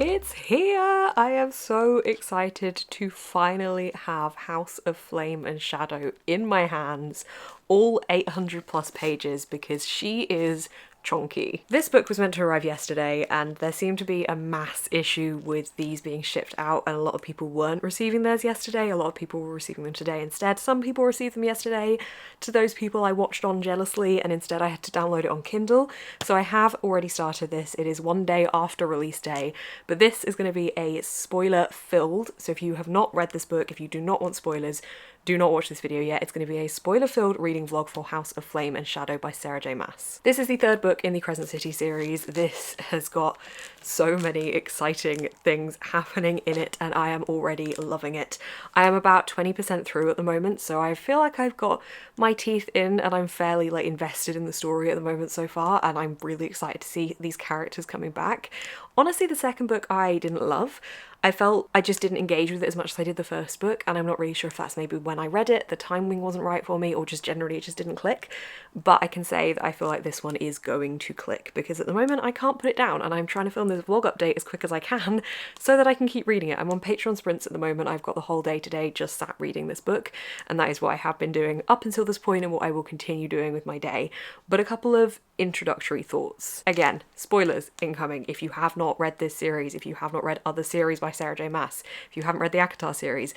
It's here! I am so excited to finally have House of Flame and Shadow in my hands, all 800 plus pages, because she is chonky. This book was meant to arrive yesterday, and there seemed to be a mass issue with these being shipped out, and a lot of people weren't receiving theirs yesterday. A lot of people were receiving them today instead. Some people received them yesterday. To those people, I watched on jealously, and instead I had to download it on Kindle. So I have already started this. It is one day after release day, but this is going to be a spoiler filled. So if you have not read this book, if you do not want spoilers, do not watch this video yet. It's going to be a spoiler-filled reading vlog for House of Flame and Shadow by Sarah J Maas. This is the third book in the Crescent City series. This has got so many exciting things happening in it, and I am already loving it. I am about 20% through at the moment, so I feel like I've got my teeth in and I'm fairly invested in the story at the moment so far, and I'm really excited to see these characters coming back. Honestly, the second book I didn't love. I felt I just didn't engage with it as much as I did the first book, and I'm not really sure if that's maybe when I read it, the timing wasn't right for me, or just generally it just didn't click. But I can say that I feel like this one is going to click, because at the moment I can't put it down, and I'm trying to film this vlog update as quick as I can so that I can keep reading it. I'm on Patreon sprints at the moment. I've got the whole day today just sat reading this book, and that is what I have been doing up until this point and what I will continue doing with my day. But a couple of introductory thoughts. Again, spoilers incoming if you have not read this series, if you have not read other series by Sarah J Maas, if you haven't read the ACOTAR series,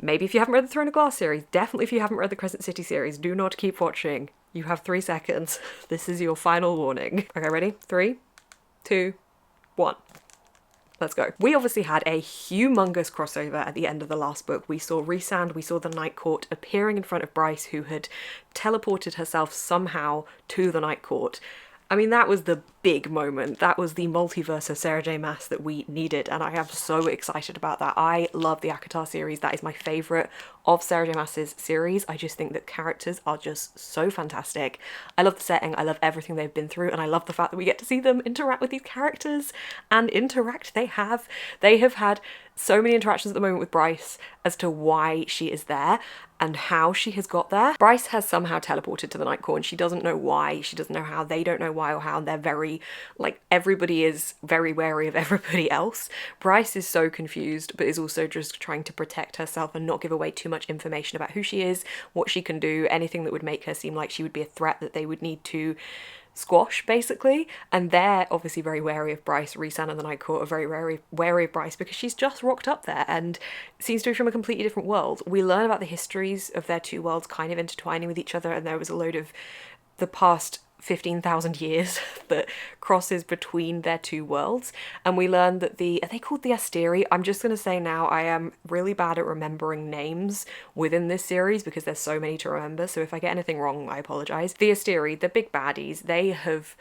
maybe if you haven't read the Throne of Glass series, definitely if you haven't read the Crescent City series, do not keep watching. You have 3 seconds. This is your final warning. Okay, ready? 3, 2, 1. Let's go. We obviously had a humongous crossover at the end of the last book. We saw Rhysand, we saw the Night Court appearing in front of Bryce, who had teleported herself somehow to the Night Court. I mean, that was the big moment. That was the multiverse of Sarah J Maas that we needed, and I am so excited about that. I love the ACOTAR series. That is my favourite of Sarah J Maas's series. I just think that characters are just so fantastic. I love the setting, I love everything they've been through, and I love the fact that we get to see them interact with these characters, and interact they have. They have had so many interactions at the moment with Bryce as to why she is there and how she has got there. Bryce has somehow teleported to the Night Court, and she doesn't know why, she doesn't know how, they don't know why or how, and they're very, everybody is very wary of everybody else. Bryce is so confused, but is also just trying to protect herself and not give away too much information about who she is, what she can do, anything that would make her seem like she would be a threat that they would need to squash, basically. And they're obviously very wary of Bryce. Rhysand and the Night Court are very wary of Bryce because she's just rocked up there and seems to be from a completely different world. We learn about the histories of their two worlds kind of intertwining with each other, and there was a load of the past 15,000 years that crosses between their two worlds, and we learn that are they called the Asteri? I'm just going to say now, I am really bad at remembering names within this series because there's so many to remember, so if I get anything wrong, I apologise. The Asteri, the big baddies, they have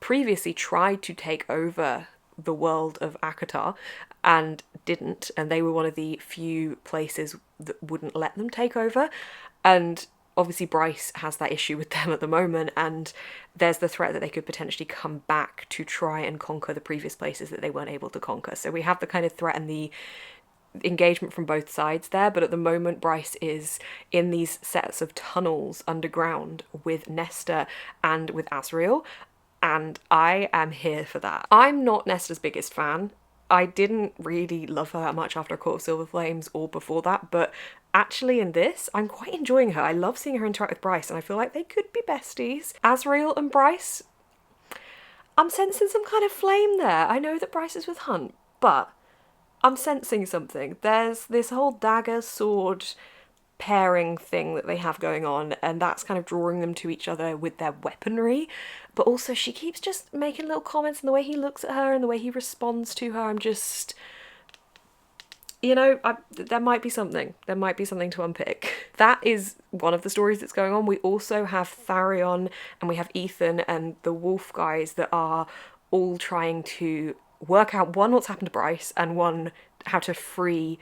previously tried to take over the world of ACOTAR and didn't, and they were one of the few places that wouldn't let them take over, and obviously Bryce has that issue with them at the moment, and there's the threat that they could potentially come back to try and conquer the previous places that they weren't able to conquer. So we have the kind of threat and the engagement from both sides there, but at the moment Bryce is in these sets of tunnels underground with Nesta and with Azriel, and I am here for that. I'm not Nesta's biggest fan. I didn't really love her that much after Court of Silver Flames or before that, but actually in this, I'm quite enjoying her. I love seeing her interact with Bryce, and I feel like they could be besties. Azriel and Bryce, I'm sensing some kind of flame there. I know that Bryce is with Hunt, but I'm sensing something. There's this whole dagger sword pairing thing that they have going on, and that's kind of drawing them to each other with their weaponry, but also she keeps just making little comments, and the way he looks at her and the way he responds to her, I'm just, you know, there might be something to unpick. That is one of the stories that's going on. We also have Tharion and we have Ethan and the wolf guys that are all trying to work out, one, what's happened to Bryce, and one, how to free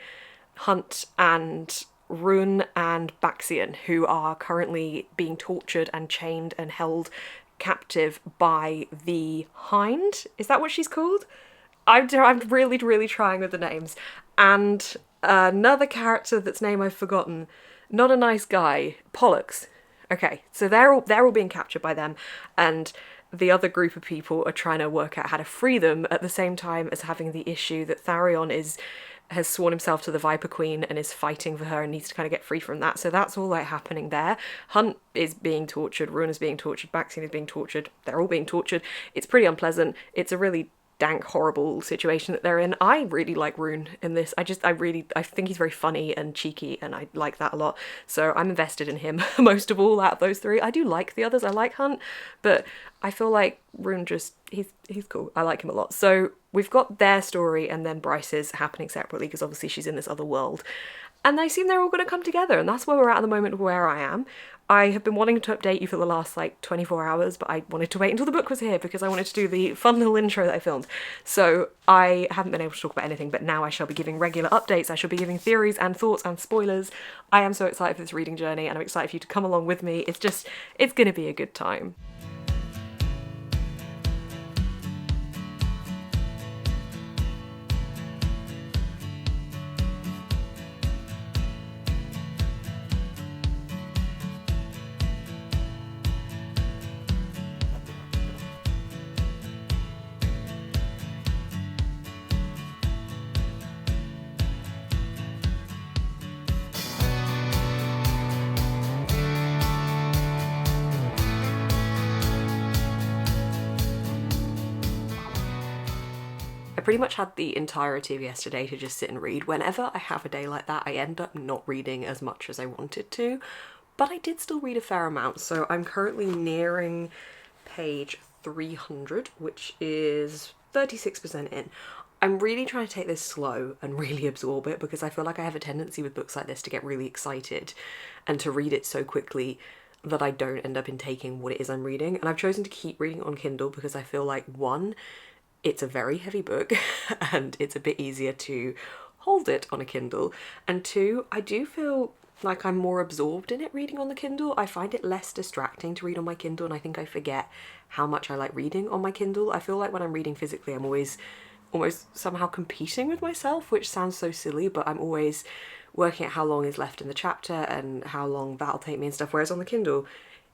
Hunt and Rune and Baxian, who are currently being tortured and chained and held captive by the Hind. Is that what she's called? I'm really trying with the names. And another character that's name I've forgotten. Not a nice guy. Pollux. Okay, so they're all being captured by them, and the other group of people are trying to work out how to free them, at the same time as having the issue that Tharion has sworn himself to the Viper Queen and is fighting for her and needs to kind of get free from that. So that's all like happening there. Hunt is being tortured, Ruin is being tortured, Baxine is being tortured, they're all being tortured. It's pretty unpleasant. It's a really dank, horrible situation that they're in. I really like Rune in this. I think he's very funny and cheeky, and I like that a lot. So I'm invested in him most of all out of those three. I do like the others. I like Hunt, but I feel like Rune he's cool. I like him a lot. So we've got their story and then Bryce's happening separately because obviously she's in this other world. And they seem they're all going to come together, and that's where we're at the moment where I am. I have been wanting to update you for the last, 24 hours, but I wanted to wait until the book was here because I wanted to do the fun little intro that I filmed. So I haven't been able to talk about anything, but now I shall be giving regular updates. I shall be giving theories and thoughts and spoilers. I am so excited for this reading journey, and I'm excited for you to come along with me. It's going to be a good time. Pretty much had the entirety of yesterday to just sit and read. Whenever I have a day like that, I end up not reading as much as I wanted to, but I did still read a fair amount. So I'm currently nearing page 300, which is 36% in. I'm really trying to take this slow and really absorb it because I feel like I have a tendency with books like this to get really excited and to read it so quickly that I don't end up in taking what it is I'm reading. And I've chosen to keep reading it on Kindle because I feel like, one, it's a very heavy book and it's a bit easier to hold it on a Kindle. And two, I do feel like I'm more absorbed in it reading on the Kindle. I find it less distracting to read on my Kindle, and I think I forget how much I like reading on my Kindle. I feel like when I'm reading physically, I'm always almost somehow competing with myself, which sounds so silly, but I'm always working out how long is left in the chapter and how long that'll take me and stuff. Whereas on the Kindle,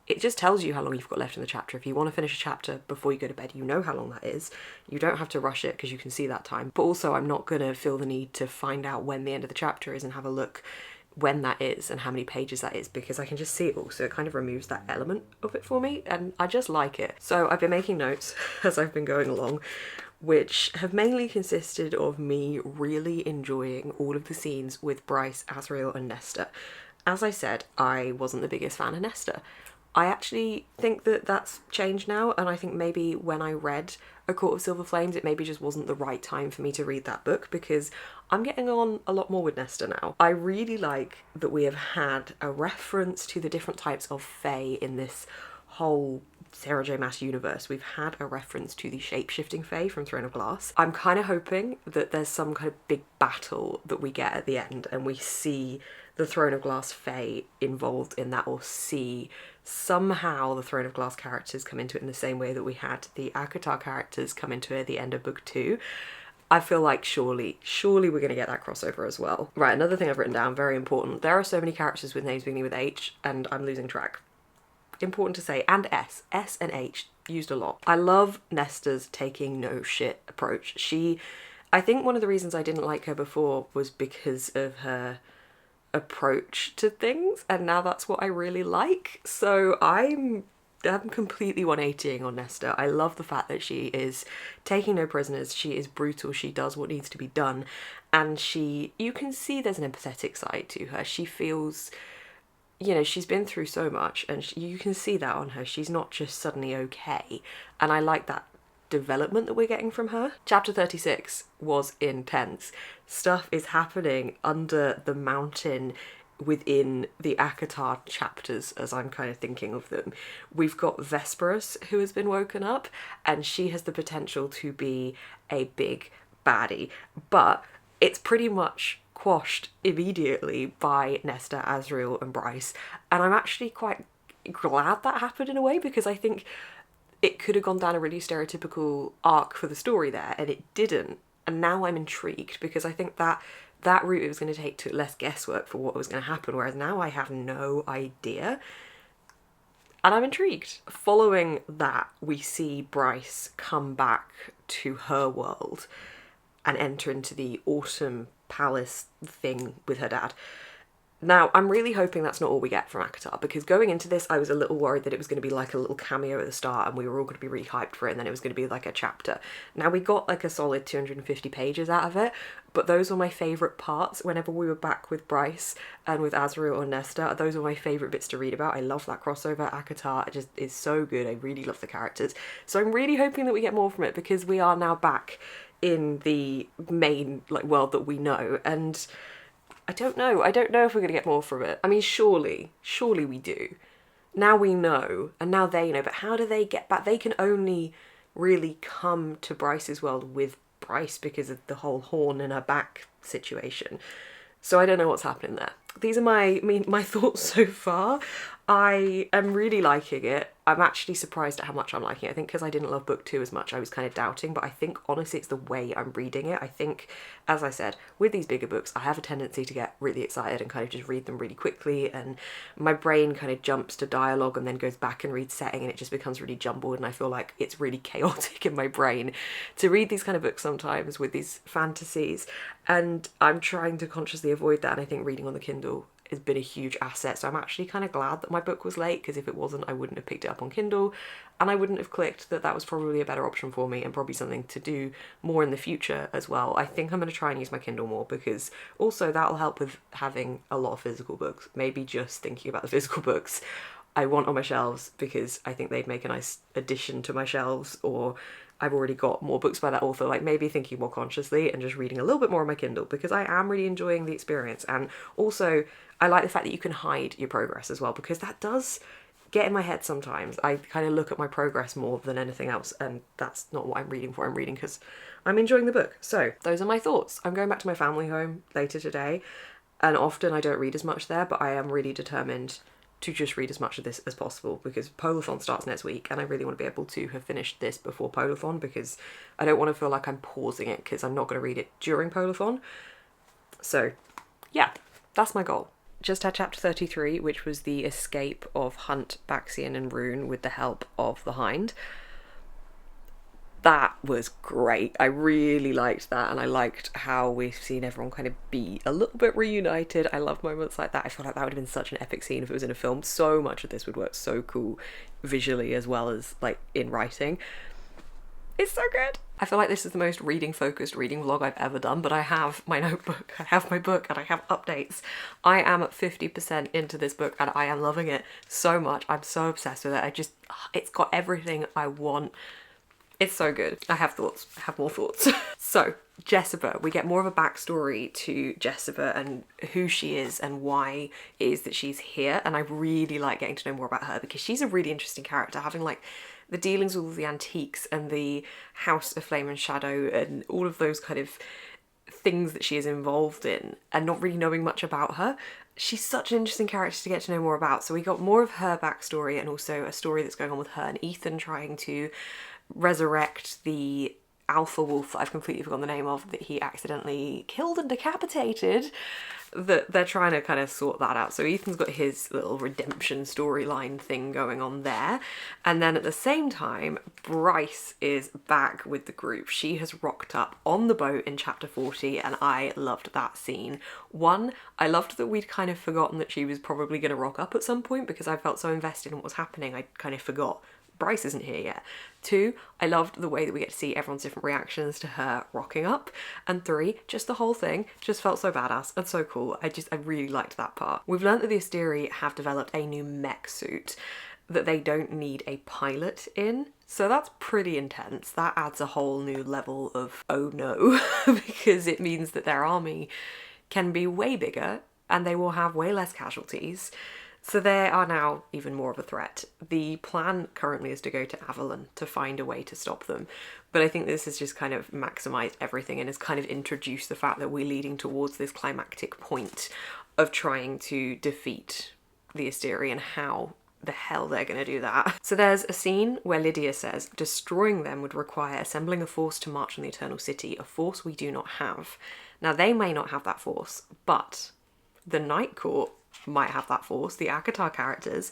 it just tells you how long you've got left in the chapter. If you want to finish a chapter before you go to bed, you know how long that is. You don't have to rush it because you can see that time. But also, I'm not going to feel the need to find out when the end of the chapter is and have a look when that is and how many pages that is, because I can just see it all. So it kind of removes that element of it for me, and I just like it. So I've been making notes as I've been going along, which have mainly consisted of me really enjoying all of the scenes with Bryce, Azriel and Nesta. As I said, I wasn't the biggest fan of Nesta. I actually think that that's changed now, and I think maybe when I read A Court of Silver Flames, it maybe just wasn't the right time for me to read that book, because I'm getting on a lot more with Nesta now. I really like that we have had a reference to the different types of fae in this whole Sarah J Maas universe. We've had a reference to the shape-shifting fae from Throne of Glass. I'm kind of hoping that there's some kind of big battle that we get at the end and we see the Throne of Glass fae involved in that, or see somehow the Throne of Glass characters come into it in the same way that we had the Akatar characters come into it at the end of book 2. I feel like surely we're going to get that crossover as well. Right, another thing I've written down, very important. There are so many characters with names beginning with H, and I'm losing track. Important to say, and S and H used a lot. I love Nesta's taking no shit approach. I think one of the reasons I didn't like her before was because of her approach to things, and now that's what I really like. So I'm completely 180ing on Nesta. I love the fact that she is taking no prisoners, she is brutal, she does what needs to be done, and you can see there's an empathetic side to her. She feels, you know, she's been through so much, and you can see that on her. She's not just suddenly okay, and I like that development that we're getting from her. Chapter 36 was intense. Stuff is happening under the mountain within the Akatar chapters, as I'm kind of thinking of them. We've got Vesperus, who has been woken up, and she has the potential to be a big baddie, but it's pretty much quashed immediately by Nesta, Azriel and Bryce, and I'm actually quite glad that happened in a way, because I think it could have gone down a really stereotypical arc for the story there, and it didn't. And now I'm intrigued, because I think that route it was going to take took less guesswork for what was going to happen, whereas now I have no idea. and I'm intrigued. Following that, we see Bryce come back to her world and enter into the autumn palace thing with her dad. Now, I'm really hoping that's not all we get from ACOTAR, because going into this, I was a little worried that it was going to be like a little cameo at the start and we were all going to be really hyped for it, and then it was going to be like a chapter. Now, we got like a solid 250 pages out of it, but those were my favourite parts. Whenever we were back with Bryce and with Azriel or Nesta, those were my favourite bits to read about. I love that crossover. ACOTAR just is so good. I really love the characters. So I'm really hoping that we get more from it, because we are now back in the main like world that we know, and I don't know if we're going to get more from it. I mean, surely we do. Now we know, and now they know, but how do they get back? They can only really come to Bryce's world with Bryce because of the whole horn in her back situation. So I don't know what's happening there. These are my thoughts so far. I am really liking it. I'm actually surprised at how much I'm liking it. I think because I didn't love book 2 as much, I was kind of doubting, but I think honestly it's the way I'm reading it. I think, as I said, with these bigger books, I have a tendency to get really excited and kind of just read them really quickly, and my brain kind of jumps to dialogue and then goes back and reads setting, and it just becomes really jumbled, and I feel like it's really chaotic in my brain to read these kind of books sometimes with these fantasies, and I'm trying to consciously avoid that, and I think reading on the Kindle has been a huge asset. So I'm actually kind of glad that my book was late, because if it wasn't, I wouldn't have picked it up on Kindle, and I wouldn't have clicked that that was probably a better option for me, and probably something to do more in the future as well. I think I'm going to try and use my Kindle more, because also that'll help with having a lot of physical books. Maybe just thinking about the physical books I want on my shelves, because I think they'd make a nice addition to my shelves, or I've already got more books by that author, like maybe thinking more consciously and just reading a little bit more on my Kindle, because I am really enjoying the experience. And also I like the fact that you can hide your progress as well, because that does get in my head sometimes. I kind of look at my progress more than anything else, and that's not what I'm reading for. I'm reading because I'm enjoying the book. So those are my thoughts. I'm going back to my family home later today, and often I don't read as much there, but I am really determined to just read as much of this as possible, because Polathon starts next week and I really want to be able to have finished this before Polathon, because I don't want to feel like I'm pausing it because I'm not going to read it during Polathon. So yeah, that's my goal. Just had chapter 33, which was the escape of Hunt, Baxian and Rune with the help of the Hind. That was great. I really liked that, and I liked how we've seen everyone kind of be a little bit reunited. I love moments like that. I feel like that would have been such an epic scene if it was in a film. So much of this would work so cool visually as well as like in writing. It's so good. I feel like this is the most reading focused reading vlog I've ever done, but I have my notebook, I have my book, and I have updates. I am at 50% into this book and I am loving it so much. I'm so obsessed with it. It's got everything I want. It's so good. I have thoughts. I have more thoughts. So, Jessica. We get more of a backstory to Jessica and who she is and why it is that she's here. And I really like getting to know more about her, because she's a really interesting character, having like the dealings with all the antiques and the House of Flame and Shadow and all of those kind of things that she is involved in, and not really knowing much about her. She's such an interesting character to get to know more about. So we got more of her backstory, and also a story that's going on with her and Ethan trying to resurrect the alpha wolf that I've completely forgotten the name of, that he accidentally killed and decapitated. That they're trying to kind of sort that out. So Ethan's got his little redemption storyline thing going on there. And then at the same time, Bryce is back with the group. She has rocked up on the boat in chapter 40, and I loved that scene. One, I loved that we'd kind of forgotten that she was probably going to rock up at some point, because I felt so invested in what was happening, I kind of forgot Bryce isn't here yet. 2, I loved the way that we get to see everyone's different reactions to her rocking up. And 3, just the whole thing just felt so badass and so cool. I really liked that part. We've learned that the Asteri have developed a new mech suit that they don't need a pilot in. So that's pretty intense. That adds a whole new level of oh no, because it means that their army can be way bigger and they will have way less casualties. So they are now even more of a threat. The plan currently is to go to Avalon to find a way to stop them. But I think this has just kind of maximised everything and has kind of introduced the fact that we're leading towards this climactic point of trying to defeat the Asteri, and how the hell they're going to do that. So there's a scene where Lydia says, destroying them would require assembling a force to march on the Eternal City, a force we do not have. Now they may not have that force, but the Night Court might have that force, the ACOTAR characters,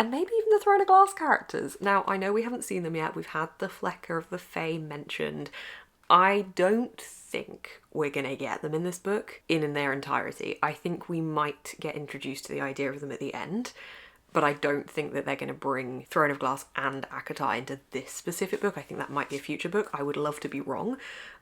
and maybe even the Throne of Glass characters. Now, I know we haven't seen them yet. We've had the Flecker of the Fae mentioned. I don't think we're gonna get them in this book in their entirety. I think we might get introduced to the idea of them at the end, but I don't think that they're going to bring Throne of Glass and ACOTAR into this specific book. I think that might be a future book. I would love to be wrong,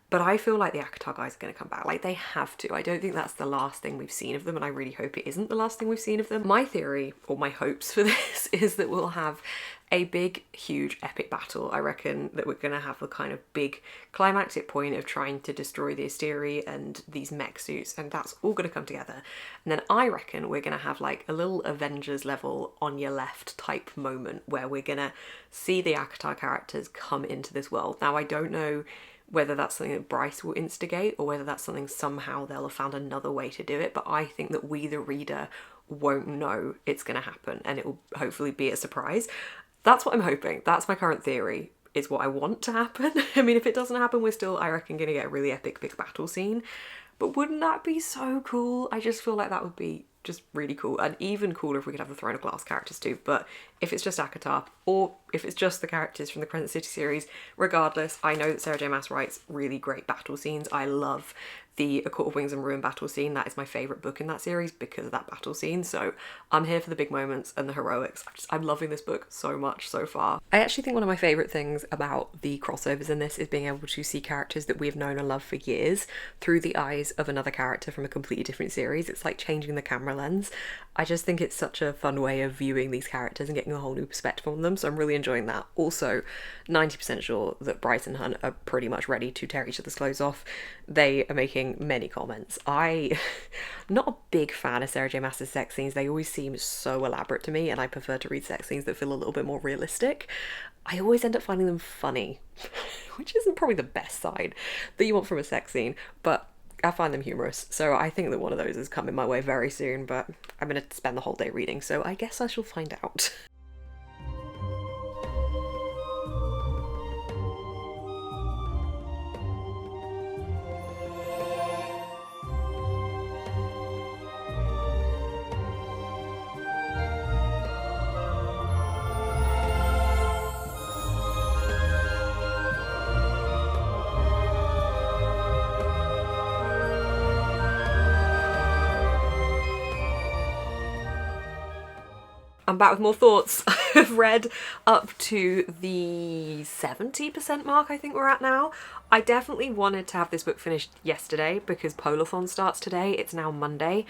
but I feel like the ACOTAR guys are going to come back. Like, they have to. I don't think that's the last thing we've seen of them, and I really hope it isn't the last thing we've seen of them. My theory, or my hopes for this, is that we'll have a big, huge, epic battle. I reckon that we're going to have a kind of big climactic point of trying to destroy the Asteri and these mech suits, and that's all going to come together. And then I reckon we're going to have like a little Avengers level on your left type moment where we're going to see the ACOTAR characters come into this world. Now, I don't know whether that's something that Bryce will instigate or whether that's something somehow they'll have found another way to do it, but I think that we, the reader, won't know it's going to happen, and it will hopefully be a surprise. That's what I'm hoping. That's my current theory. It's what I want to happen. I mean, if it doesn't happen, we're still, I reckon, going to get a really epic big battle scene. But wouldn't that be so cool? I just feel like that would be just really cool, and even cooler if we could have the Throne of Glass characters too. But if it's just ACOTAR, or if it's just the characters from the Crescent City series, regardless, I know that Sarah J Maas writes really great battle scenes. I love the A Court of Wings and Ruin battle scene. That is my favourite book in that series because of that battle scene. So I'm here for the big moments and the heroics. I'm loving this book so much so far. I actually think one of my favourite things about the crossovers in this is being able to see characters that we've known and loved for years through the eyes of another character from a completely different series. It's like changing the camera lens. I just think it's such a fun way of viewing these characters and getting a whole new perspective on them, so I'm really enjoying that. Also, 90% sure that Bryce and Hunt are pretty much ready to tear each other's clothes off. They are making many comments. I'm not a big fan of Sarah J Maas's sex scenes. They always seem so elaborate to me, and I prefer to read sex scenes that feel a little bit more realistic. I always end up finding them funny, which isn't probably the best side that you want from a sex scene, but I find them humorous, so I think that one of those is coming my way very soon, but I'm going to spend the whole day reading, so I guess I shall find out. I'm back with more thoughts. I've read up to the 70% mark I think we're at now. I definitely wanted to have this book finished yesterday because Polathon starts today. It's now Monday,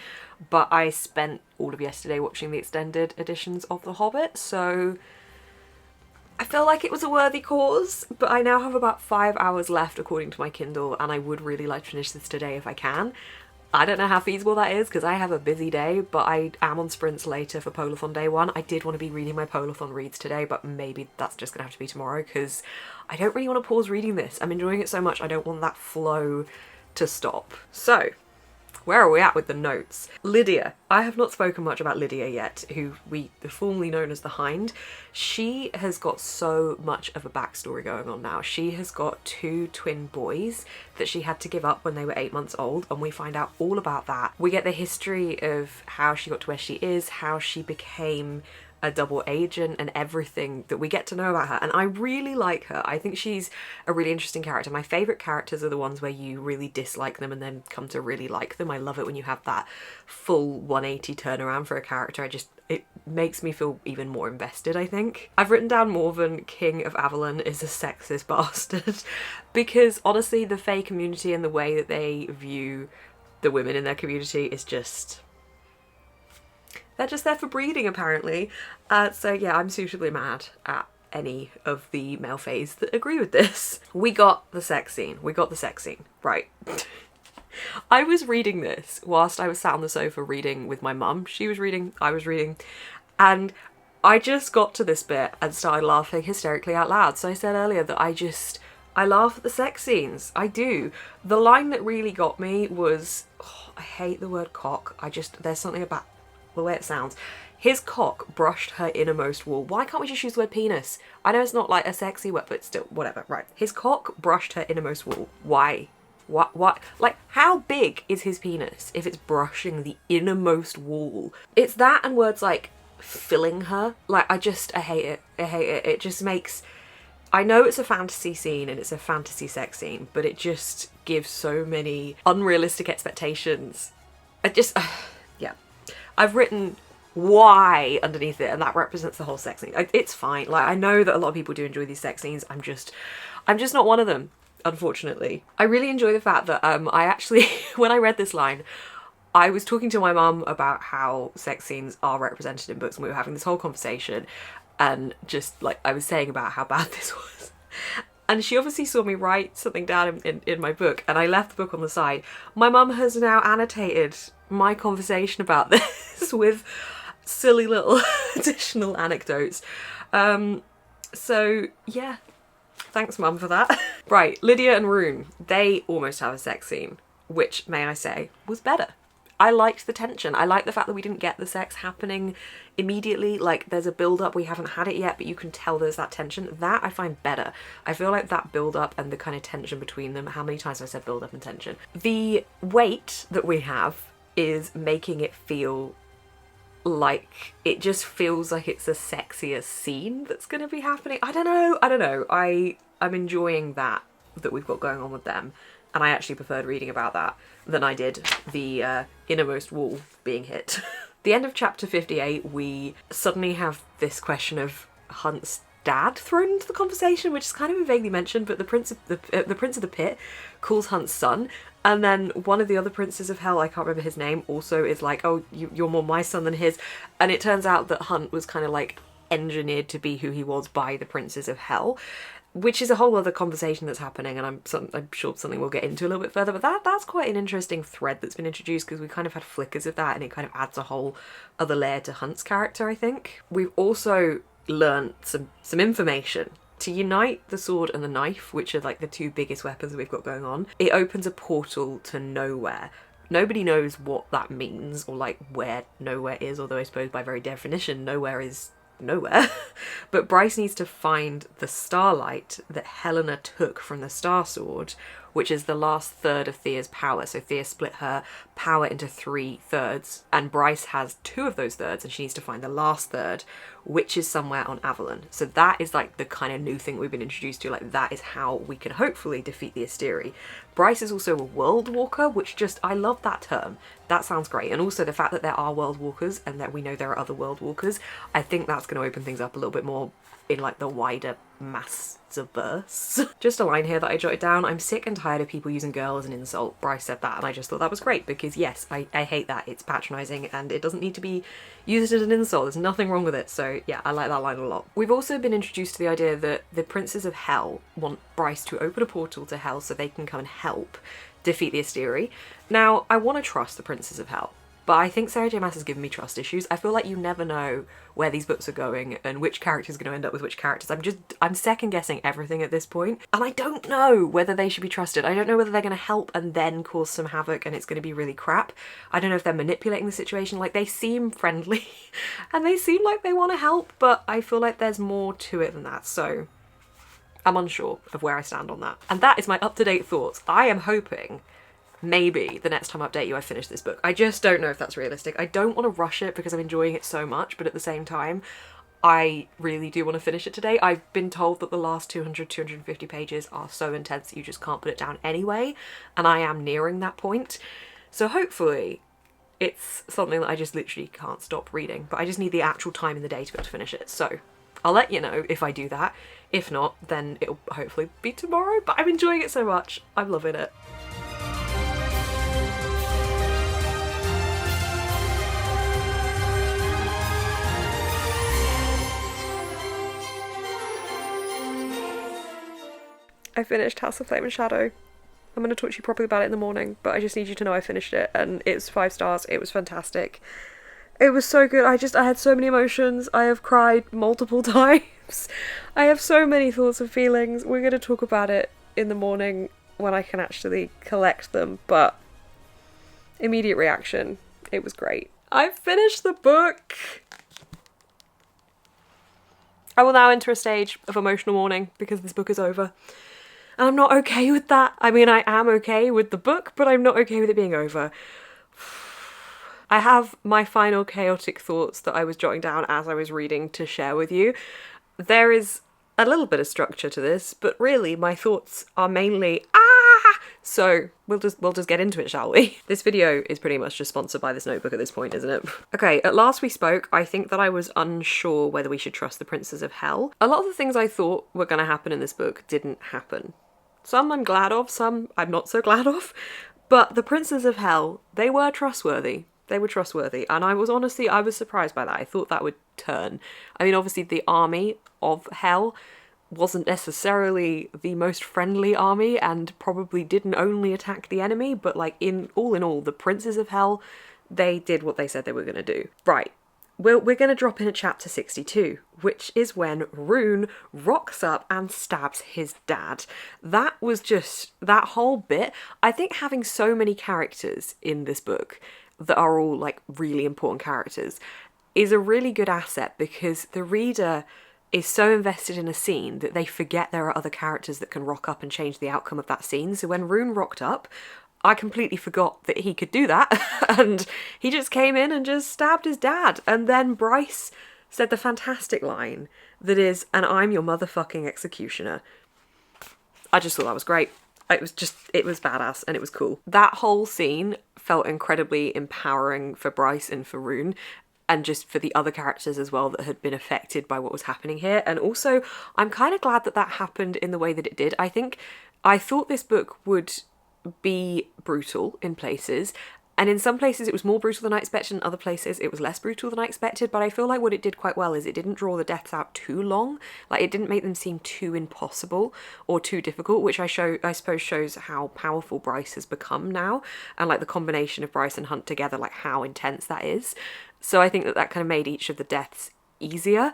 but I spent all of yesterday watching the extended editions of The Hobbit, so I feel like it was a worthy cause, but I now have about 5 hours left according to my Kindle, and I would really like to finish this today if I can. I don't know how feasible that is because I have a busy day, but I am on sprints later for Polathon day one. I did want to be reading my Polathon reads today, but maybe that's just going to have to be tomorrow because I don't really want to pause reading this. I'm enjoying it so much, I don't want that flow to stop. So, where are we at with the notes? Lydia. I have not spoken much about Lydia yet, who we formerly known as the Hind. She has got so much of a backstory going on now. She has got 2 twin boys that she had to give up when they were 8 months old, and we find out all about that. We get the history of how she got to where she is, how she became a double agent, and everything that we get to know about her, and I really like her. I think she's a really interesting character. My favourite characters are the ones where you really dislike them and then come to really like them. I love it when you have that full 180 turnaround for a character. It makes me feel even more invested, I think. I've written down Morven, King of Avalon, is a sexist bastard because honestly the Fae community and the way that they view the women in their community is just... they're just there for breeding, apparently. So yeah, I'm suitably mad at any of the male Faes that agree with this. We got the sex scene. Right. I was reading this whilst I was sat on the sofa reading with my mum. She was reading, I was reading, and I just got to this bit and started laughing hysterically out loud. So I said earlier that I laugh at the sex scenes. I do. The line that really got me was, I hate the word cock. There's something about the way it sounds. His cock brushed her innermost wall. Why can't we just use the word penis? I know it's not like a sexy word, but still, whatever, right. His cock brushed her innermost wall. Why? What? Like, how big is his penis if it's brushing the innermost wall? It's that and words like filling her. Like, I hate it. I hate it. It just makes... I know it's a fantasy scene and it's a fantasy sex scene, but it just gives so many unrealistic expectations. I just... yeah. I've written why underneath it, and that represents the whole sex scene. It's fine. Like, I know that a lot of people do enjoy these sex scenes. I'm just not one of them, unfortunately. I really enjoy the fact that I actually, when I read this line, I was talking to my mum about how sex scenes are represented in books, and we were having this whole conversation, and just like I was saying about how bad this was. And she obviously saw me write something down in my book, and I left the book on the side. My mum has now annotated my conversation about this with silly little additional anecdotes. So yeah, thanks mum for that. Right, Lydia and Rune, they almost have a sex scene, which, may I say, was better. I liked the tension. I liked the fact that we didn't get the sex happening immediately. Like, there's a build-up, we haven't had it yet, but you can tell there's that tension. That I find better. I feel like that build-up and the kind of tension between them, how many times have I said build-up and tension? The weight that we have is making it feel like, it just feels like it's a sexier scene that's going to be happening. I don't know. I'm enjoying that we've got going on with them. And I actually preferred reading about that than I did the innermost wall being hit. The end of chapter 58, we suddenly have this question of Hunt's dad thrown into the conversation, which is kind of vaguely mentioned, but the Prince of the Pit calls Hunt's son, and then one of the other princes of hell, I can't remember his name, also is like, oh, you're more my son than his. And it turns out that Hunt was kind of like engineered to be who he was by the princes of hell, which is a whole other conversation that's happening, and I'm sure something we'll get into a little bit further, but that's quite an interesting thread that's been introduced, because we kind of had flickers of that, and it kind of adds a whole other layer to Hunt's character, I think. We've also learned some information. To unite the sword and the knife, which are like the two biggest weapons that we've got going on, it opens a portal to nowhere. Nobody knows what that means, or like where nowhere is, although I suppose by very definition nowhere is nowhere. But Bryce needs to find the starlight that Helena took from the Star Sword, which is the last third of Thea's power. So Thea split her power into 3/3, and Bryce has 2 of those thirds, and she needs to find the last third, which is somewhere on Avalon. So that is like the kind of new thing we've been introduced to, like that is how we can hopefully defeat the Asteri. Bryce is also a world walker, which just, I love that term. That sounds great. And also the fact that there are world walkers and that we know there are other world walkers, I think that's going to open things up a little bit more in like the wider massiverse. Just a line here that I jotted down. I'm sick and tired of people using girl as an insult. Bryce said that, and I just thought that was great, because yes, I hate that. It's patronising and it doesn't need to be used as an insult. There's nothing wrong with it. So yeah, I like that line a lot. We've also been introduced to the idea that the Princes of Hell want Bryce to open a portal to Hell so they can come and help defeat the Asteri. Now, I want to trust the Princes of Hell, but I think Sarah J Maas has given me trust issues. I feel like you never know where these books are going and which character is going to end up with which characters. I'm second guessing everything at this point, and I don't know whether they should be trusted. I don't know whether they're going to help and then cause some havoc and it's going to be really crap. I don't know if they're manipulating the situation. Like, they seem friendly and they seem like they want to help, but I feel like there's more to it than that. So I'm unsure of where I stand on that. And that is my up-to-date thoughts. I am hoping maybe the next time I update you I finish this book. I just don't know if that's realistic. I don't want to rush it because I'm enjoying it so much, but at the same time I really do want to finish it today. I've been told that the last 250 pages are so intense that you just can't put it down anyway, and I am nearing that point. So hopefully it's something that I just literally can't stop reading, but I just need the actual time in the day to be able to finish it. So I'll let you know if I do that. If not, then it'll hopefully be tomorrow, but I'm enjoying it so much. I'm loving it. I finished House of Flame and Shadow. I'm going to talk to you properly about it in the morning, but I just need you to know I finished it, and it's 5 stars. It was fantastic. It was so good. I had so many emotions. I have cried multiple times. I have so many thoughts and feelings. We're going to talk about it in the morning when I can actually collect them, but immediate reaction, it was great. I finished the book! I will now enter a stage of emotional mourning because this book is over. And I'm not okay with that. I mean, I am okay with the book, but I'm not okay with it being over. I have my final chaotic thoughts that I was jotting down as I was reading to share with you. There is a little bit of structure to this, but really my thoughts are mainly so we'll just get into it, shall we? This video is pretty much just sponsored by this notebook at this point, isn't it? Okay, at last we spoke, I think that I was unsure whether we should trust the Princes of Hell. A lot of the things I thought were going to happen in this book didn't happen. Some I'm glad of, some I'm not so glad of. But the Princes of Hell, they were trustworthy. They were trustworthy, and I was surprised by that. I thought that would turn. I mean, obviously the army of Hell wasn't necessarily the most friendly army and probably didn't only attack the enemy, but like in all, the Princes of Hell, they did what they said they were going to do. Right. We're going to drop in at chapter 62, which is when Rune rocks up and stabs his dad. That was just, that whole bit, I think having so many characters in this book that are all like really important characters is a really good asset, because the reader is so invested in a scene that they forget there are other characters that can rock up and change the outcome of that scene. So when Rune rocked up, I completely forgot that he could do that, and he just came in and just stabbed his dad. And then Bryce said the fantastic line that is, "And I'm your motherfucking executioner." I just thought that was great. It was badass and it was cool. That whole scene felt incredibly empowering for Bryce and for Rune, and just for the other characters as well that had been affected by what was happening here. And also, I'm kind of glad that that happened in the way that it did. I thought this book would be brutal in places, and in some places it was more brutal than I expected, in other places it was less brutal than I expected, but I feel like what it did quite well is it didn't draw the deaths out too long. Like, it didn't make them seem too impossible or too difficult, which I suppose shows how powerful Bryce has become now, and like the combination of Bryce and Hunt together, like how intense that is. So I think that kind of made each of the deaths easier.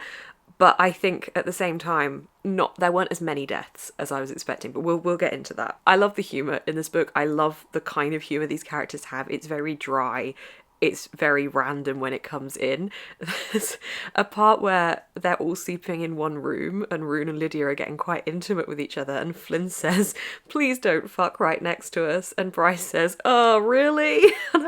But I think at the same time, there weren't as many deaths as I was expecting, but we'll get into that. I love the humour in this book. I love the kind of humour these characters have. It's very dry. It's very random when it comes in. There's a part where they're all sleeping in one room and Rune and Lydia are getting quite intimate with each other, and Flynn says, "Please don't fuck right next to us." And Bryce says, "Oh, really?" And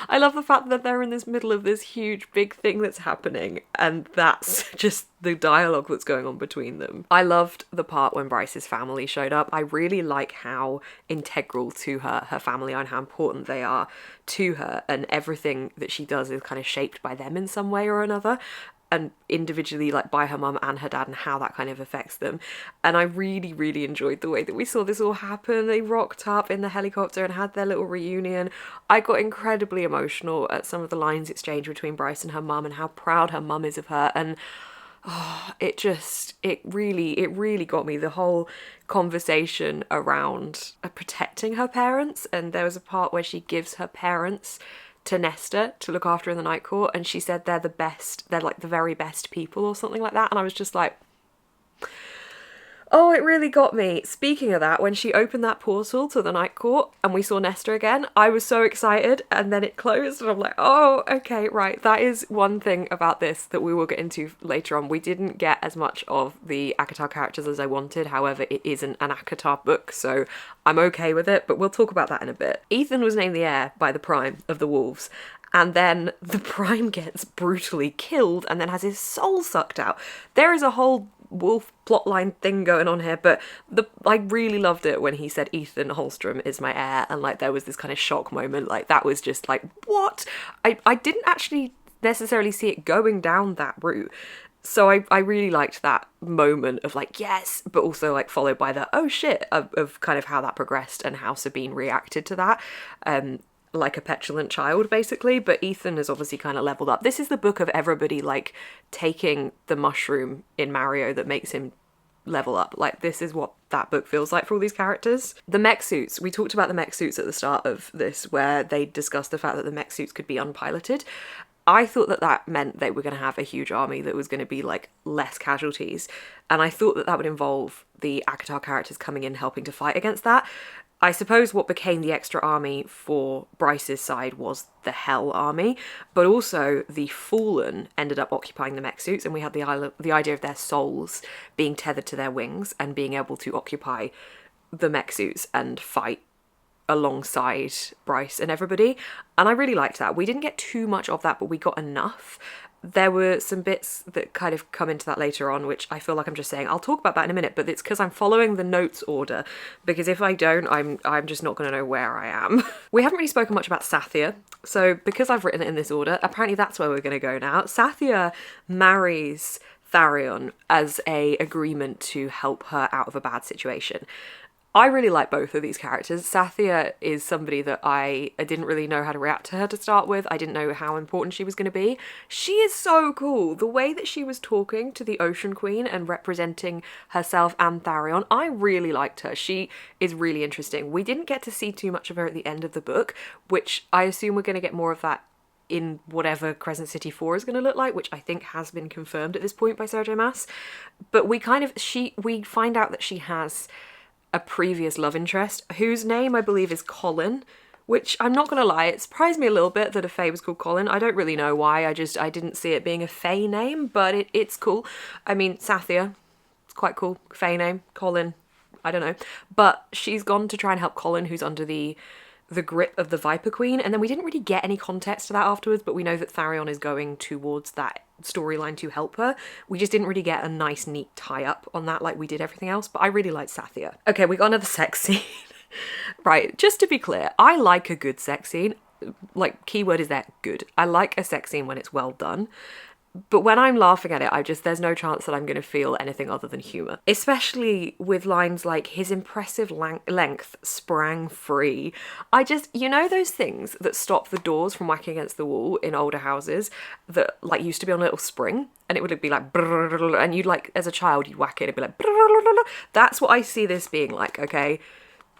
I love the fact that they're in this middle of this huge big thing that's happening, and that's just the dialogue that's going on between them. I loved the part when Bryce's family showed up. I really like how integral to her family are and how important they are to her, and everything that she does is kind of shaped by them in some way or another, and individually, like by her mum and her dad, and how that kind of affects them. And I really, really enjoyed the way that we saw this all happen. They rocked up in the helicopter and had their little reunion. I got incredibly emotional at some of the lines exchanged between Bryce and her mum, and how proud her mum is of her. And it really got me, the whole conversation around protecting her parents. And there was a part where she gives her parents to Nesta to look after in the Night Court, and she said they're like the very best people or something like that. And I was just like, oh, it really got me. Speaking of that, when she opened that portal to the Night Court and we saw Nesta again, I was so excited, and then it closed and I'm like, oh, okay, right. That is one thing about this that we will get into later on. We didn't get as much of the ACOTAR characters as I wanted. However, it isn't an ACOTAR book, so I'm okay with it, but we'll talk about that in a bit. Ethan was named the heir by the Prime of the Wolves, and then the Prime gets brutally killed and then has his soul sucked out. There is a whole wolf plotline thing going on here, but I really loved it when he said Ethan Holstrom is my heir, and like there was this kind of shock moment. Like, that was just like, what? I didn't actually necessarily see it going down that route. So I really liked that moment of like, yes, but also like followed by the oh shit of kind of how that progressed and how Sabine reacted to that. Like a petulant child, basically. But Ethan has obviously kind of leveled up. This is the book of everybody like taking the mushroom in Mario that makes him level up. Like, this is what that book feels like for all these characters. The mech suits. We talked about the mech suits at the start of this, where they discussed the fact that the mech suits could be unpiloted. I thought that meant they were going to have a huge army that was going to be like less casualties, and I thought that would involve the ACOTAR characters coming in helping to fight against that. I suppose what became the extra army for Bryce's side was the Hell army, but also the Fallen ended up occupying the mech suits, and we had the idea of their souls being tethered to their wings and being able to occupy the mech suits and fight alongside Bryce and everybody, and I really liked that. We didn't get too much of that, but we got enough. There were some bits that kind of come into that later on, which I feel like I'm just saying. I'll talk about that in a minute, but it's because I'm following the notes order, because if I don't, I'm just not going to know where I am. We haven't really spoken much about Sathya, so because I've written it in this order, apparently that's where we're going to go now. Sathya marries Tharion as a agreement to help her out of a bad situation. I really like both of these characters. Sathya is somebody that I didn't really know how to react to her to start with. I didn't know how important she was going to be. She is so cool. The way that she was talking to the Ocean Queen and representing herself and Tharion, I really liked her. She is really interesting. We didn't get to see too much of her at the end of the book, which I assume we're going to get more of that in whatever Crescent City 4 is going to look like, which I think has been confirmed at this point by Sarah J Maas. But we find out that she has a previous love interest, whose name I believe is Colin, which I'm not going to lie, it surprised me a little bit that a fae was called Colin. I don't really know why, I didn't see it being a fae name, but it's cool. I mean, Sathya, it's quite cool, fae name, Colin, I don't know. But she's gone to try and help Colin, who's under the grip of the Viper Queen, and then we didn't really get any context to that afterwards, but we know that Tharion is going towards that storyline to help her. We just didn't really get a nice, neat tie-up on that like we did everything else, but I really liked Sathya. Okay, we got another sex scene. Right, just to be clear, I like a good sex scene. Like, keyword is there, good. I like a sex scene when it's well done. But when I'm laughing at it, there's no chance that I'm going to feel anything other than humour. Especially with lines like, his impressive length sprang free. You know those things that stop the doors from whacking against the wall in older houses that like used to be on a little spring? And it would be like, and you'd like, as a child, you'd whack it, it'd be like, that's what I see this being like, okay?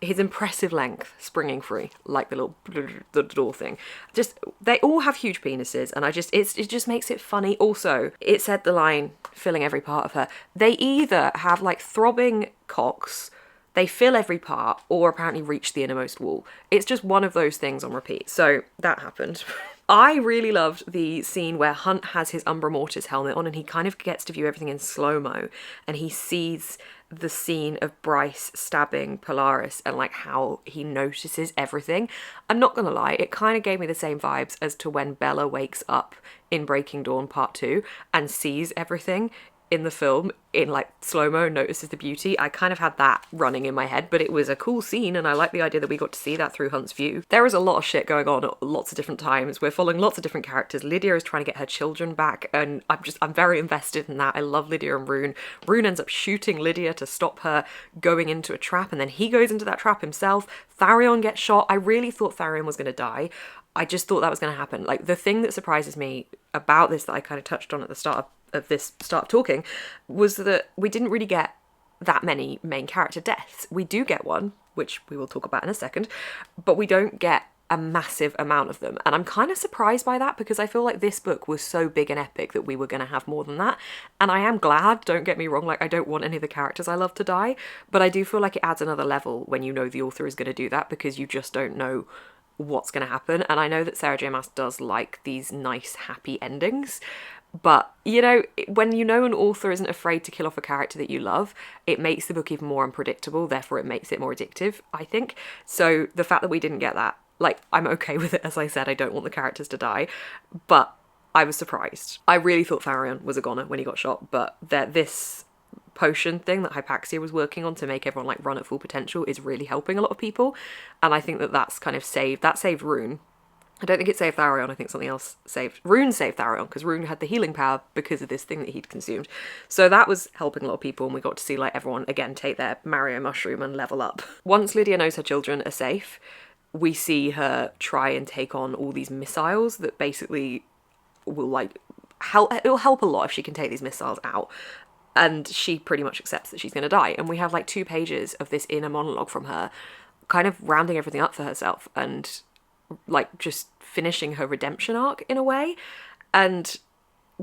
His impressive length springing free, like the door thing. Just, they all have huge penises, and it just makes it funny. Also, it said the line, filling every part of her. They either have like throbbing cocks, they fill every part, or apparently reach the innermost wall. It's just one of those things on repeat. So that happened. I really loved the scene where Hunt has his Umbra Mortis helmet on and he kind of gets to view everything in slow-mo, and he sees the scene of Bryce stabbing Polaris and like how he notices everything. I'm not gonna lie, it kind of gave me the same vibes as to when Bella wakes up in Breaking Dawn Part 2 and sees everything in the film in like slow-mo, notices the beauty. I kind of had that running in my head, but it was a cool scene and I like the idea that we got to see that through Hunt's view. There is a lot of shit going on at lots of different times. We're following lots of different characters. Lydia is trying to get her children back and I'm very invested in that. I love Lydia and Rune. Rune ends up shooting Lydia to stop her going into a trap, and then he goes into that trap himself. Tharion gets shot. I really thought Tharion was going to die. I just thought that was going to happen. Like, the thing that surprises me about this that I kind of touched on at the start of this start talking was that we didn't really get that many main character deaths. We do get one, which we will talk about in a second, but we don't get a massive amount of them. And I'm kind of surprised by that because I feel like this book was so big and epic that we were going to have more than that. And I am glad, don't get me wrong, like I don't want any of the characters I love to die, but I do feel like it adds another level when you know the author is going to do that because you just don't know what's going to happen. And I know that Sarah J Maas does like these nice happy endings, but you know, when you know an author isn't afraid to kill off a character that you love, it makes the book even more unpredictable, therefore it makes it more addictive, I think. So the fact that we didn't get that, like, I'm okay with it. As I said, I don't want the characters to die, but I was surprised. I really thought Tharion was a goner when he got shot, but this potion thing that Hypaxia was working on to make everyone like run at full potential is really helping a lot of people, and I think that's kind of saved Rune. I don't think it saved Tharion, I think something else saved Rune. Saved Tharion because Rune had the healing power because of this thing that he'd consumed, so that was helping a lot of people, and we got to see like everyone again take their Mario mushroom and level up. Once Lydia knows her children are safe, we see her try and take on all these missiles that basically will like help. It'll help a lot if she can take these missiles out. And she pretty much accepts that she's going to die. And we have like 2 pages of this inner monologue from her, kind of rounding everything up for herself and like just finishing her redemption arc in a way. And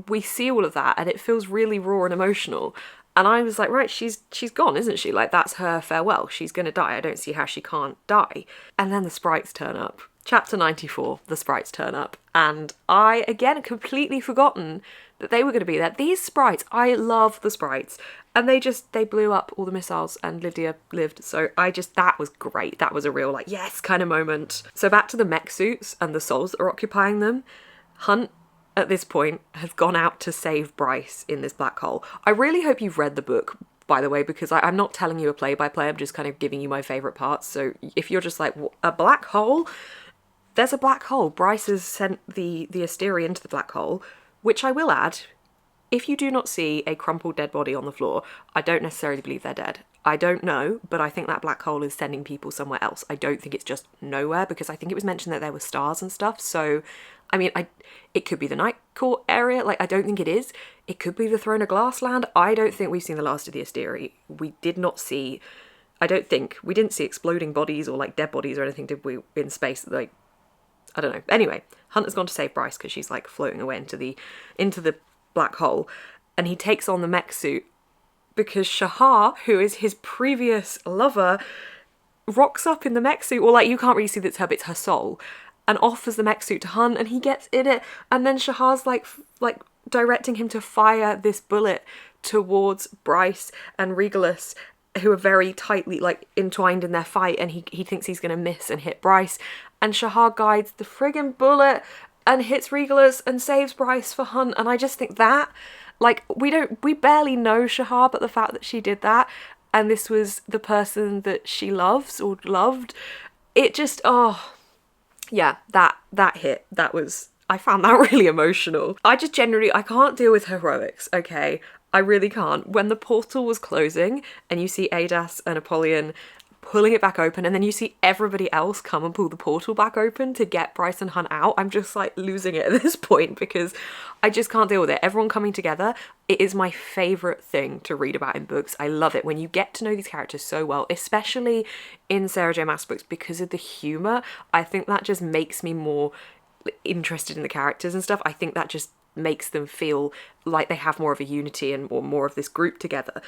we see all of that and it feels really raw and emotional. And I was like, right, she's gone, isn't she? Like, that's her farewell. She's going to die. I don't see how she can't die. And then the sprites turn up. Chapter 94, the sprites turn up. And I, again, completely forgotten that they were going to be there. These sprites, I love the sprites. And they blew up all the missiles and Lydia lived. So that was great. That was a real like, yes, kind of moment. So back to the mech suits and the souls that are occupying them. Hunt, at this point, has gone out to save Bryce in this black hole. I really hope you've read the book, by the way, because I'm not telling you a play-by-play. I'm just kind of giving you my favourite parts. So if you're just like, a black hole? There's a black hole. Bryce has sent the Asteria into the black hole, which I will add, if you do not see a crumpled dead body on the floor, I don't necessarily believe they're dead. I don't know, but I think that black hole is sending people somewhere else. I don't think it's just nowhere, because I think it was mentioned that there were stars and stuff. So, I mean, it could be the Night Court area. Like, I don't think it is. It could be the Throne of Glassland. I don't think we've seen the last of the Asteria. We did not see... I don't think... We didn't see exploding bodies or, like, dead bodies or anything, did we, in space? Like, I don't know. Anyway, Hunter's gone to save Bryce because she's, like, floating away into the black hole, and he takes on the mech suit because Shahar, who is his previous lover, rocks up in the mech suit, or like you can't really see that's her, but it's her soul, and offers the mech suit to Hunt, and he gets in it, and then Shahar's like directing him to fire this bullet towards Bryce and Regalis, who are very tightly like entwined in their fight, and he thinks he's gonna miss and hit Bryce, and Shahar guides the friggin' bullet and hits Regalis and saves Bryce for Hunt. And I just think that, like, we barely know Shahar, but the fact that she did that, and this was the person that she loves or loved, it just, oh, yeah, that hit. I found that really emotional. I can't deal with heroics, okay? I really can't. When the portal was closing and you see Adas and Apollyon pulling it back open, and then you see everybody else come and pull the portal back open to get Bryce and Hunt out, I'm just like losing it at this point because I just can't deal with it. Everyone coming together, it is my favourite thing to read about in books. I love it when you get to know these characters so well, especially in Sarah J Maas books, because of the humour. I think that just makes me more interested in the characters and stuff. I think that just makes them feel like they have more of a unity and more of this group together.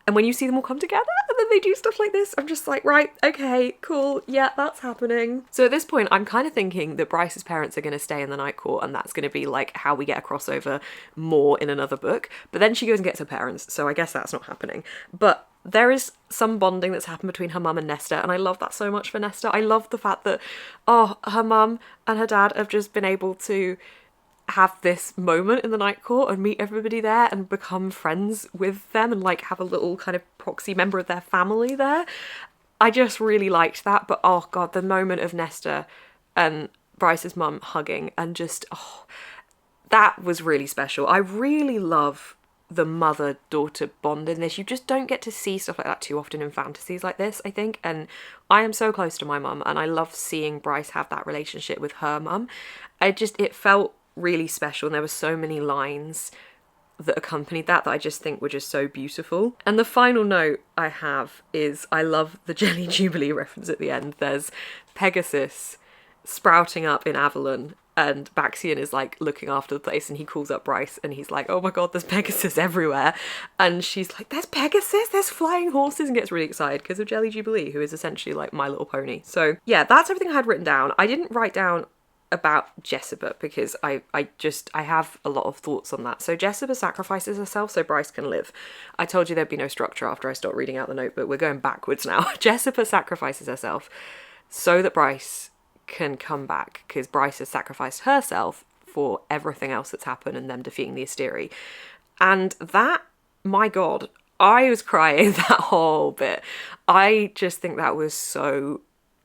And when you see them all come together and then they do stuff like this, I'm just like, right, okay, cool, yeah, that's happening. So at this point, I'm kind of thinking that Bryce's parents are going to stay in the Night Court, and that's going to be like how we get a crossover more in another book. But then she goes and gets her parents, so I guess that's not happening. But there is some bonding that's happened between her mum and Nesta, and I love that so much for Nesta. I love the fact that, her mum and her dad have just been able to have this moment in the Night Court and meet everybody there and become friends with them and like have a little kind of proxy member of their family there. I just really liked that. But oh god, the moment of Nesta and Bryce's mum hugging and just, that was really special. I really love the mother-daughter bond in this. You just don't get to see stuff like that too often in fantasies like this, I think. And I am so close to my mum, and I love seeing Bryce have that relationship with her mum. It felt really special, and there were so many lines that accompanied that I just think were just so beautiful. And the final note I have is I love the Jelly Jubilee reference at the end. There's Pegasus sprouting up in Avalon, and Baxian is like looking after the place, and he calls up Bryce and he's like, oh my god, there's Pegasus everywhere. And she's like, there's Pegasus, there's flying horses, and gets really excited because of Jelly Jubilee, who is essentially like My Little Pony. So yeah, that's everything I had written down. I didn't write down about Jessica because I have a lot of thoughts on that. So Jessica sacrifices herself so Bryce can live. I told you there'd be no structure after I stopped reading out the note, but we're going backwards now. Jessica sacrifices herself so that Bryce can come back, because Bryce has sacrificed herself for everything else that's happened and them defeating the Asteri. And that, my god, I was crying that whole bit. I just think that was so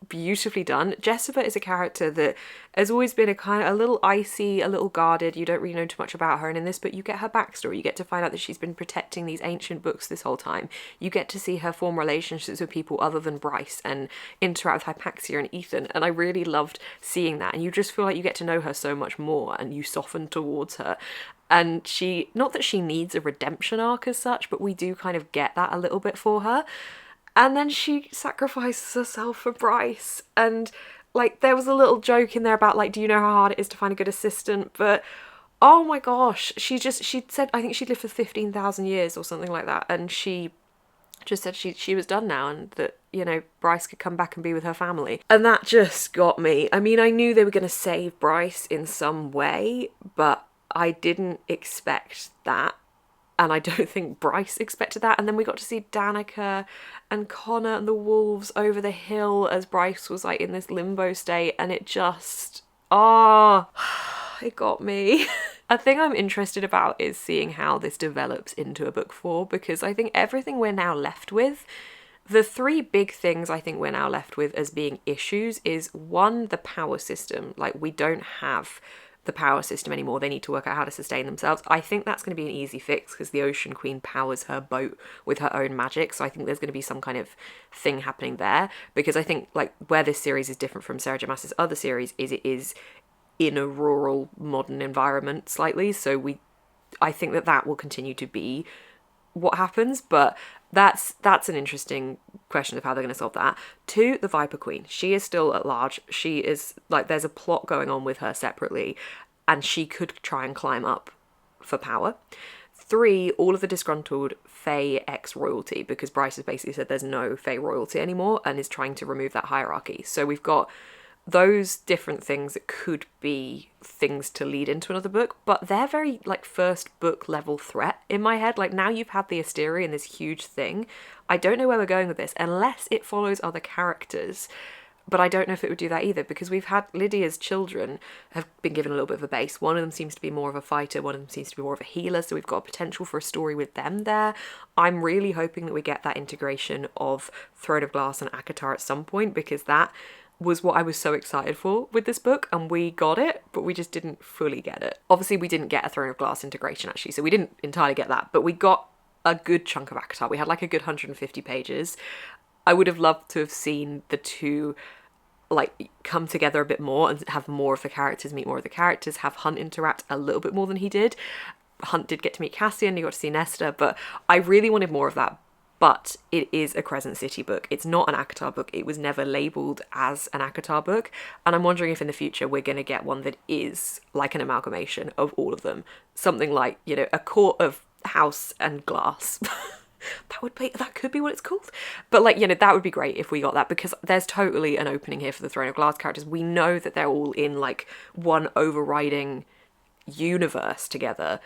beautifully done. Jessica is a character that has always been a little icy, a little guarded. You don't really know too much about her, and in this book you get her backstory. You get to find out that she's been protecting these ancient books this whole time. You get to see her form relationships with people other than Bryce and interact with Hypaxia and Ethan, and I really loved seeing that. And you just feel like you get to know her so much more, and you soften towards her. And not that she needs a redemption arc as such, but we do kind of get that a little bit for her. And then she sacrifices herself for Bryce. And, like, there was a little joke in there about, like, do you know how hard it is to find a good assistant? But, oh my gosh, she said, I think she'd lived for 15,000 years or something like that. And she just said she was done now, and that, you know, Bryce could come back and be with her family. And that just got me. I mean, I knew they were going to save Bryce in some way, but I didn't expect that. And I don't think Bryce expected that. And then we got to see Danica and Connor and the wolves over the hill as Bryce was like in this limbo state. And it just, it got me. A thing I'm interested about is seeing how this develops into a book 4, because I think everything we're now left with, the 3 big things I think we're now left with as being issues is, 1, the power system. Like, we don't have the power system anymore. They need to work out how to sustain themselves. I think that's going to be an easy fix because the Ocean Queen powers her boat with her own magic. So I think there's going to be some kind of thing happening there, because I think like where this series is different from Sarah J Maas's other series is it is in a rural modern environment slightly. So I think that will continue to be what happens, but that's an interesting question of how they're going to solve that. 2, the Viper Queen. She is still at large. She is like, there's a plot going on with her separately, and she could try and climb up for power. 3, all of the disgruntled Fae ex-royalty, because Bryce has basically said there's no Fae royalty anymore and is trying to remove that hierarchy. So we've got those different things that could be things to lead into another book, but they're very like first book level threat in my head. Like, now you've had the Asteria and this huge thing. I don't know where we're going with this unless it follows other characters, but I don't know if it would do that either, because we've had Lydia's children have been given a little bit of a base. One of them seems to be more of a fighter, one of them seems to be more of a healer, so we've got a potential for a story with them there. I'm really hoping that we get that integration of Throne of Glass and ACOTAR at some point, because that was what I was so excited for with this book, and we got it, but we just didn't fully get it. Obviously, we didn't get a Throne of Glass integration, actually, so we didn't entirely get that, but we got a good chunk of ACOTAR. We had like a good 150 pages. I would have loved to have seen the two like come together a bit more and have more of the characters meet more of the characters, have Hunt interact a little bit more than he did. Hunt did get to meet Cassian, you got to see Nesta, but I really wanted more of that. But it is a Crescent City book. It's not an ACOTAR book. It was never labelled as an ACOTAR book. And I'm wondering if in the future we're going to get one that is like an amalgamation of all of them. Something like, you know, a Court of House and Glass. That could be what it's called. But like, you know, that would be great if we got that, because there's totally an opening here for the Throne of Glass characters. We know that they're all in like one overriding universe together.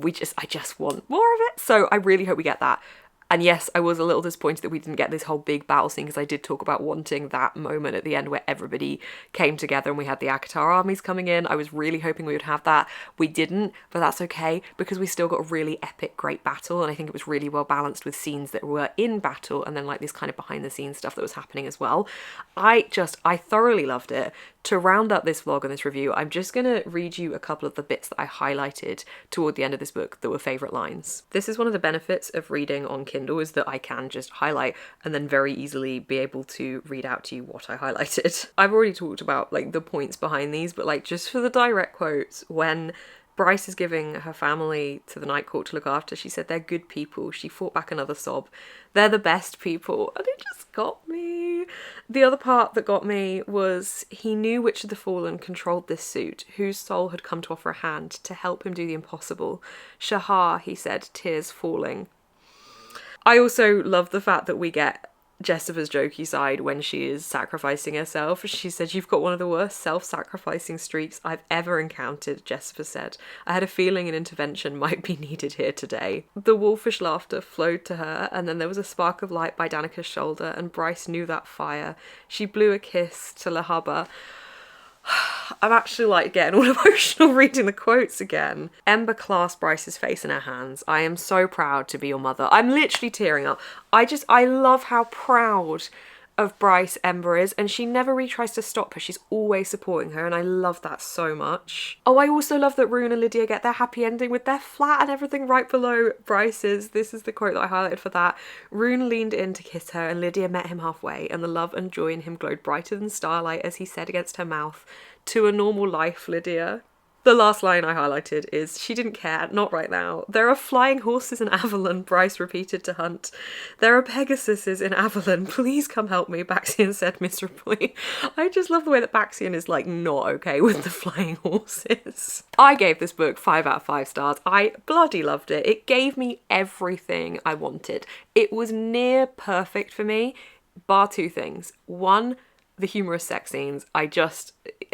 I just want more of it. So I really hope we get that. And yes, I was a little disappointed that we didn't get this whole big battle scene, because I did talk about wanting that moment at the end where everybody came together and we had the ACOTAR armies coming in. I was really hoping we would have that. We didn't, but that's okay, because we still got a really epic, great battle, and I think it was really well balanced with scenes that were in battle and then like this kind of behind the scenes stuff that was happening as well. I thoroughly loved it. To round up this vlog and this review, I'm just going to read you a couple of the bits that I highlighted toward the end of this book that were favourite lines. This is one of the benefits of reading on Kindle, is that I can just highlight and then very easily be able to read out to you what I highlighted. I've already talked about like the points behind these, but like just for the direct quotes, when Bryce is giving her family to the Night Court to look after, she said they're good people. She fought back another sob. They're the best people. And it just got me. The other part that got me was he knew which of the fallen controlled this suit, whose soul had come to offer a hand to help him do the impossible. Shahar, he said, tears falling. I also love the fact that we get Jessica's jokey side when she is sacrificing herself. She said, "You've got one of the worst self-sacrificing streaks I've ever encountered," Jessica said. "I had a feeling an intervention might be needed here today." The wolfish laughter flowed to her, and then there was a spark of light by Danica's shoulder, and Bryce knew that fire. She blew a kiss to Lahaba. I'm actually like getting all emotional reading the quotes again. Ember clasped Bryce's face in her hands. "I am so proud to be your mother." I'm literally tearing up. I love how proud of Bryce Ember is, and she never really tries to stop her. She's always supporting her, and I love that so much. Oh, I also love that Rune and Lydia get their happy ending with their flat and everything right below Bryce's. This is the quote that I highlighted for that. Rune leaned in to kiss her, and Lydia met him halfway, and the love and joy in him glowed brighter than starlight as he said against her mouth, "To a normal life, Lydia." The last line I highlighted is, "She didn't care, not right now. There are flying horses in Avalon," Bryce repeated to Hunt. "There are Pegasuses in Avalon. Please come help me," Baxian said miserably. I just love the way that Baxian is like not okay with the flying horses. I gave this book 5 out of 5 stars. I bloody loved it. It gave me everything I wanted. It was near perfect for me, bar 2 things. 1, the humorous sex scenes,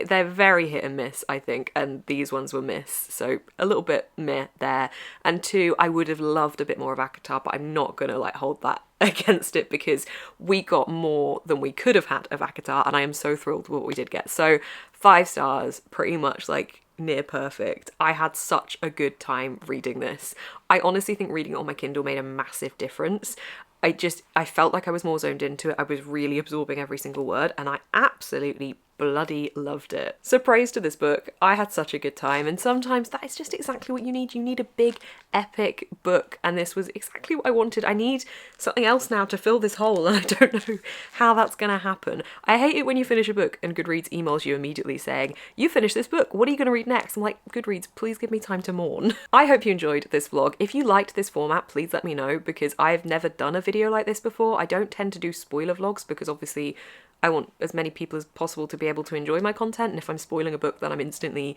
they're very hit and miss, I think, and these ones were miss, so a little bit meh there. And two, I would have loved a bit more of Akatar, but I'm not gonna like hold that against it because we got more than we could have had of Akatar, and I am so thrilled with what we did get. So 5 stars, pretty much like near perfect. I had such a good time reading this. I honestly think reading it on my Kindle made a massive difference. I felt like I was more zoned into it. I was really absorbing every single word, and I absolutely bloody loved it. So praise to this book. I had such a good time, and sometimes that is just exactly what you need. You need a big epic book, and this was exactly what I wanted. I need something else now to fill this hole, and I don't know how that's gonna happen. I hate it when you finish a book and Goodreads emails you immediately saying, you finished this book, what are you gonna read next? I'm like, Goodreads, please give me time to mourn. I hope you enjoyed this vlog. If you liked this format, please let me know, because I've never done a video like this before. I don't tend to do spoiler vlogs because obviously I want as many people as possible to be able to enjoy my content, and if I'm spoiling a book, then I'm instantly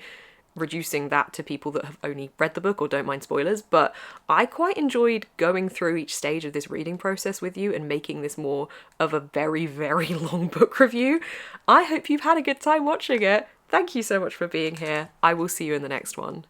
reducing that to people that have only read the book or don't mind spoilers. But I quite enjoyed going through each stage of this reading process with you and making this more of a very, very long book review. I hope you've had a good time watching it. Thank you so much for being here. I will see you in the next one.